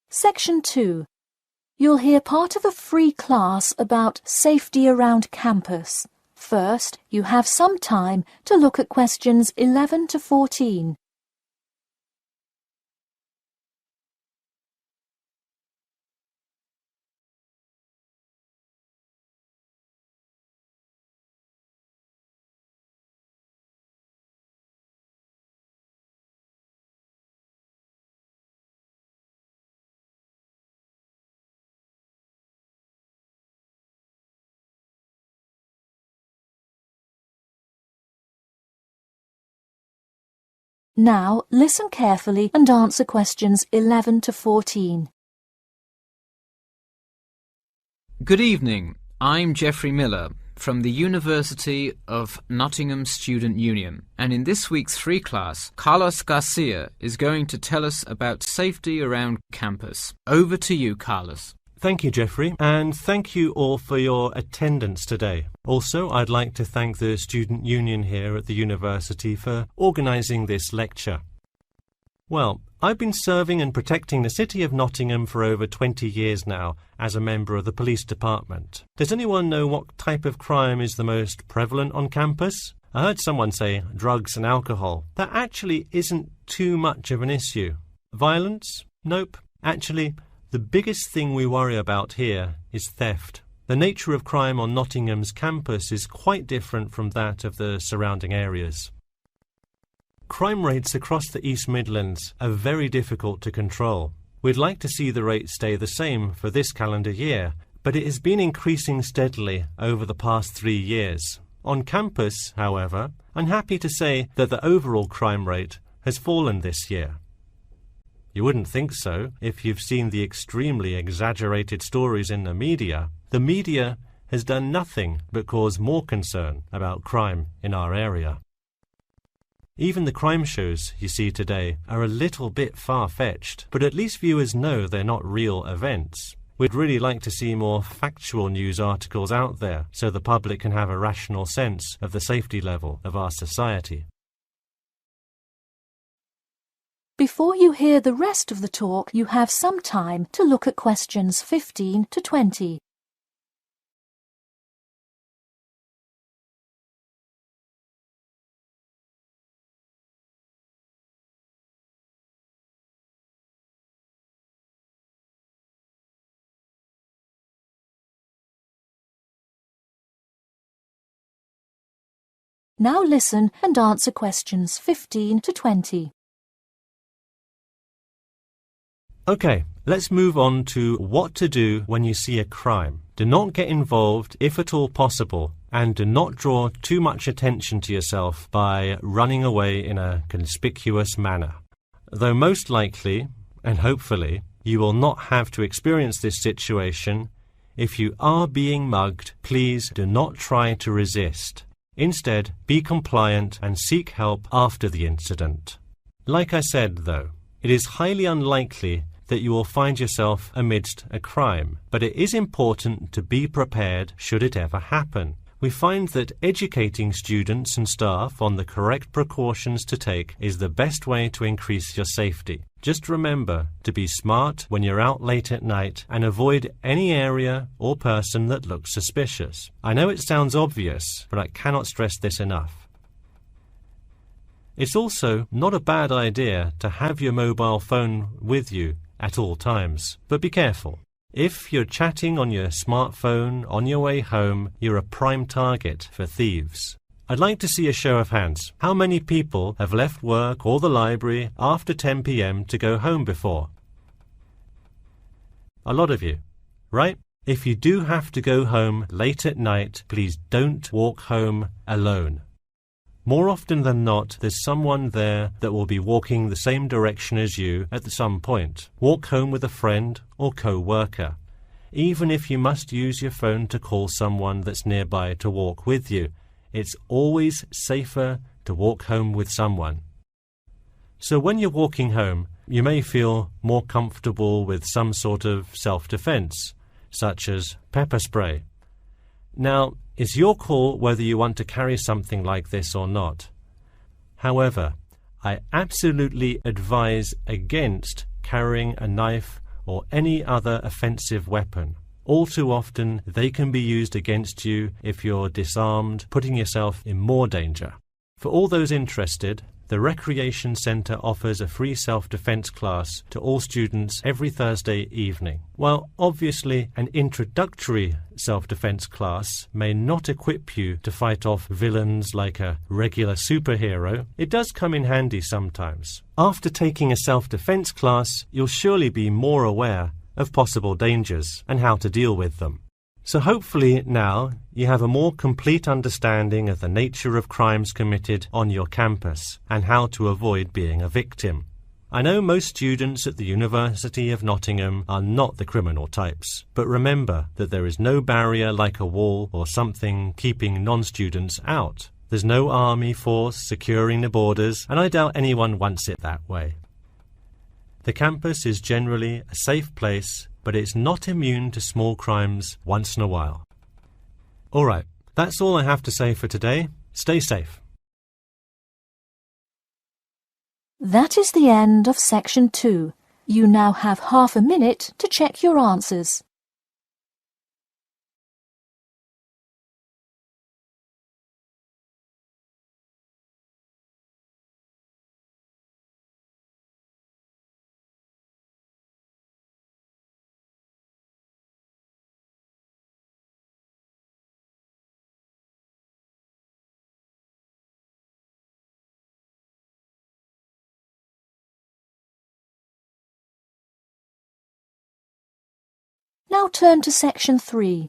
Section 2. You'll hear part of a free class about safety around campus. First, you have some time to look at questions 11 to 14. Now, listen carefully and answer questions 11 to 14. Good evening. I'm Geoffrey Miller from the University of Nottingham Student Union, and in this week's free class, Carlos Garcia is going to tell us about safety around campus. Over to you, Carlos. Thank you, Geoffrey, and thank you all for your attendance today. Also, I'd like to thank the Student Union here at the university for organising this lecture. Well, I've been serving and protecting the city of Nottingham for over 20 years now as a member of the police department. Does anyone know what type of crime is the most prevalent on campus? I heard someone say drugs and alcohol. That actually isn't too much of an issue. Violence? Nope. Actually, the biggest thing we worry about here is theft. The nature of crime on Nottingham's campus is quite different from that of the surrounding areas. Crime rates across the East Midlands are very difficult to control. We'd like to see the rate stay the same for this calendar year, but it has been increasing steadily over the past 3 years. On campus, however, I'm happy to say that the overall crime rate has fallen this year. You wouldn't think so if you've seen the extremely exaggerated stories in the media. The media has done nothing but cause more concern about crime in our area. Even the crime shows you see today are a little bit far-fetched, but at least viewers know they're not real events. We'd really like to see more factual news articles out there so the public can have a rational sense of the safety level of our society. Before you hear the rest of the talk, you have some time to look at questions 15 to 20. Now listen and answer questions 15 to 20. Okay, let's move on to what to do when you see a crime. Do not get involved if at all possible, and do not draw too much attention to yourself by running away in a conspicuous manner. Though most likely, and hopefully, you will not have to experience this situation, if you are being mugged, please do not try to resist. Instead, be compliant and seek help after the incident. Like I said, though, it is highly unlikely that you will find yourself amidst a crime, but it is important to be prepared should it ever happen. We find that educating students and staff on the correct precautions to take is the best way to increase your safety. Just remember to be smart when you're out late at night and avoid any area or person that looks suspicious. I know it sounds obvious, but I cannot stress this enough. It's also not a bad idea to have your mobile phone with you at all times, but be careful. If you're chatting on your smartphone on your way home, you're a prime target for thieves. I'd like to see a show of hands. How many people have left work or the library after 10 p.m. to go home before? A lot of you, right? If you do have to go home late at night, please don't walk home alone. More often than not, there's someone there that will be walking the same direction as you at some point. Walk home with a friend or co-worker. Even if you must use your phone to call someone that's nearby to walk with you, it's always safer to walk home with someone. So when you're walking home, you may feel more comfortable with some sort of self-defense, such as pepper spray. Now, it's your call whether you want to carry something like this or not. However, I absolutely advise against carrying a knife or any other offensive weapon. All too often, they can be used against you if you're disarmed, putting yourself in more danger. For all those interested, the Recreation Centre offers a free self-defense class to all students every Thursday evening. While obviously an introductory self-defense class may not equip you to fight off villains like a regular superhero, it does come in handy sometimes. After taking a self-defense class, you'll surely be more aware of possible dangers and how to deal with them. So hopefully now you have a more complete understanding of the nature of crimes committed on your campus and how to avoid being a victim. I know most students at the University of Nottingham are not the criminal types, but remember that there is no barrier like a wall or something keeping non-students out. There's no army force securing the borders, and I doubt anyone wants it that way. The campus is generally a safe place, but it's not immune to small crimes once in a while. Alright, that's all I have to say for today. Stay safe. That is the end of section 2. You now have half a minute to check your answers. Now turn to section 3.